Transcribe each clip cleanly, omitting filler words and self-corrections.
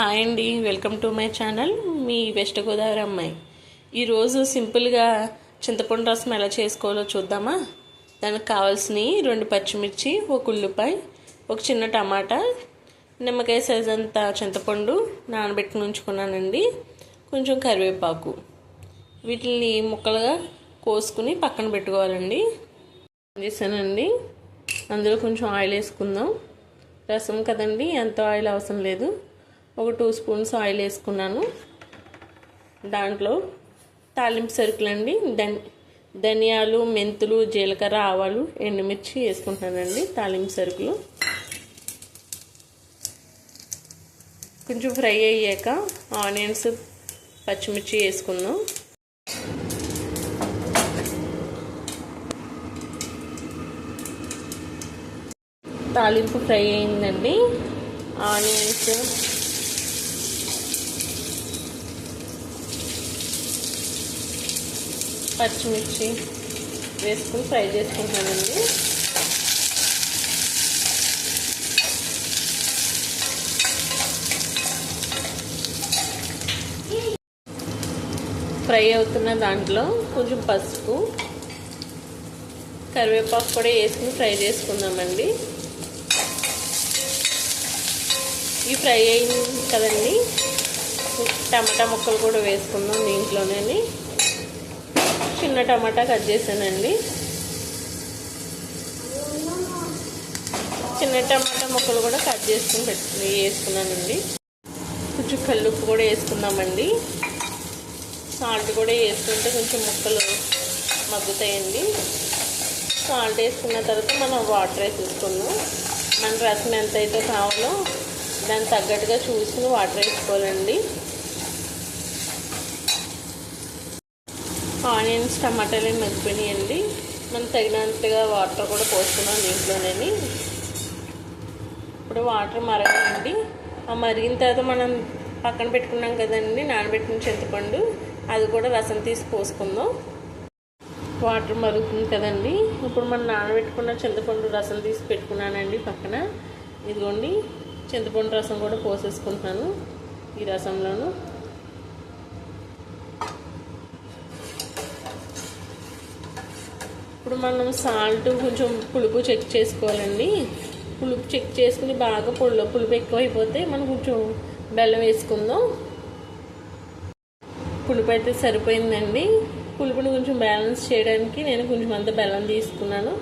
Hi అండి, welcome to my channel. Me west Godavari అమ్మాయి. ఈరోజు సింపుల్గా చింతపండు రసం ఎలా చేసుకోవాలో చూద్దామా. దానికి కావాల్సినవి 2 పచ్చిమిర్చి, 1 ఉల్లిపాయ, 1 చిన్న టమాటా, నిమ్మకాయ సైజ్ అంతా చింతపండు నానబెట్టుకుని ఉంచుకున్నానండి, కొంచెం కరివేపాకు. వీటిని ముక్కలుగా కోసుకుని పక్కన పెట్టుకోవాలండి. చేశానండి. అందులో కొంచెం ఆయిల్ వేసుకుందాం. రసం కదండి, ఎంత ఆయిల్ అవసరం లేదు. 1 2 స్పూన్స్ ఆయిల్ వేసుకున్నాను. దాంట్లో తాలింపు సరుకులండి, ధనియాలు, మెంతులు, జీలకర్ర, ఆవాలు, ఎండుమిర్చి వేసుకుంటున్నానండి. తాలింపు సరుకులు కొంచెం ఫ్రై అయ్యాక ఆనియన్స్, పచ్చిమిర్చి వేసుకుందాం. తాలింపు ఫ్రై అయిందండి. ఆనియన్స్, పచ్చిమిర్చి వేసుకుని ఫ్రై చేసుకుంటానండి. ఫ్రై అవుతున్న దాంట్లో కొంచెం పసుపు, కరివేపాకు కూడా వేసుకుని ఫ్రై చేసుకుందామండి. ఇవి ఫ్రై అయింది కదండి, టమాటా ముక్కలు కూడా వేసుకుందాం. దీంట్లోనే చిన్న టమాటా కట్ చేశానండి. చిన్న టమాటా ముక్కలు కూడా కట్ చేసుకుని వేసుకున్నానండి. కొంచెం కల్లుప్పు కూడా వేసుకుందామండి. సాల్ట్ కూడా వేసుకుంటే కొంచెం ముక్కలు మగ్గుతాయండి. సాల్ట్ వేసుకున్న తర్వాత మనం వాటర్ వేసేసుకుందాం. మన రసం ఎంత అయితే కావాలో దానికి తగ్గట్టుగా చూసుకుని వాటర్ వేసుకోవాలండి. ఆనియన్స్, టమాటాలు మగ్గిపోయినాయండి. మనం తగినంతగా వాటర్ కూడా పోసుకున్నాం దీంట్లోనే. ఇప్పుడు వాటర్ మరగాలండి. ఆ మరిగిన తర్వాత మనం పక్కన పెట్టుకున్నాం కదండి నానబెట్టిన చింతపండు, అది కూడా రసం తీసి పోసుకుందాం. వాటర్ మరుగుతుంది కదండి, ఇప్పుడు మనం నానబెట్టుకున్న చింతపండు రసం తీసి పెట్టుకున్నానండి పక్కన. ఇదిగోండి, చింతపండు రసం కూడా పోసేసుకుంటున్నాను ఈ రసంలోను. ఇప్పుడు మనం సాల్ట్, కొంచెం పులుపు చెక్ చేసుకోవాలండి. పులుపు చెక్ చేసుకుని బాగా పులుపు ఎక్కువైపోతే మనం కొంచెం బెల్లం వేసుకుందాం. పులుపు అయితే సరిపోయిందండి. పులుపుని కొంచెం బ్యాలెన్స్ చేయడానికి నేను కొంచెం అంత బెల్లం తీసుకున్నాను.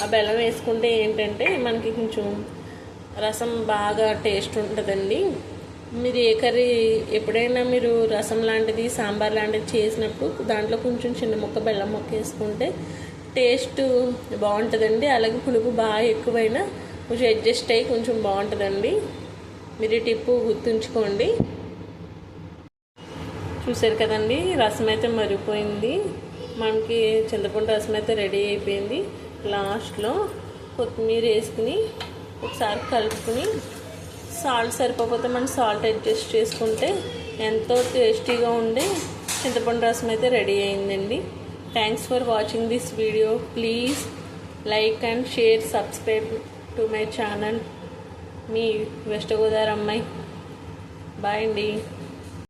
ఆ బెల్లం వేసుకుంటే ఏంటంటే మనకి కొంచెం రసం బాగా టేస్ట్ ఉంటుందండి. మీరు ఏ కర్రీ ఎప్పుడైనా మీరు రసం లాంటిది, సాంబార్ లాంటిది చేసినప్పుడు దాంట్లో కొంచెం చిన్న ముక్క బెల్లం ముక్క వేసుకుంటే టేస్ట్ బాగుంటుందండి. అలాగే పులుపు బాగా ఎక్కువైనా కొంచెం అడ్జస్ట్ అయ్యి కొంచెం బాగుంటుందండి. మీరు ఈ టిప్పు గుర్తుంచుకోండి. చూసారు కదండి, రసం అయితే మరిగిపోయింది. మనకి చింతపండు రసం అయితే రెడీ అయిపోయింది. లాస్ట్లో కొత్తిమీర వేసుకుని ఒకసారి కలుపుకుని సాల్ట్ సరిపోతే మనం సాల్ట్ అడ్జస్ట్ చేసుకుంటే ఎంతో టేస్టీగా ఉండే చింతపండు రసం అయితే రెడీ అయిందండి. Thanks for watching this video. Please like and share, subscribe to my channel. Me West Godavari Ammai. Bye andi.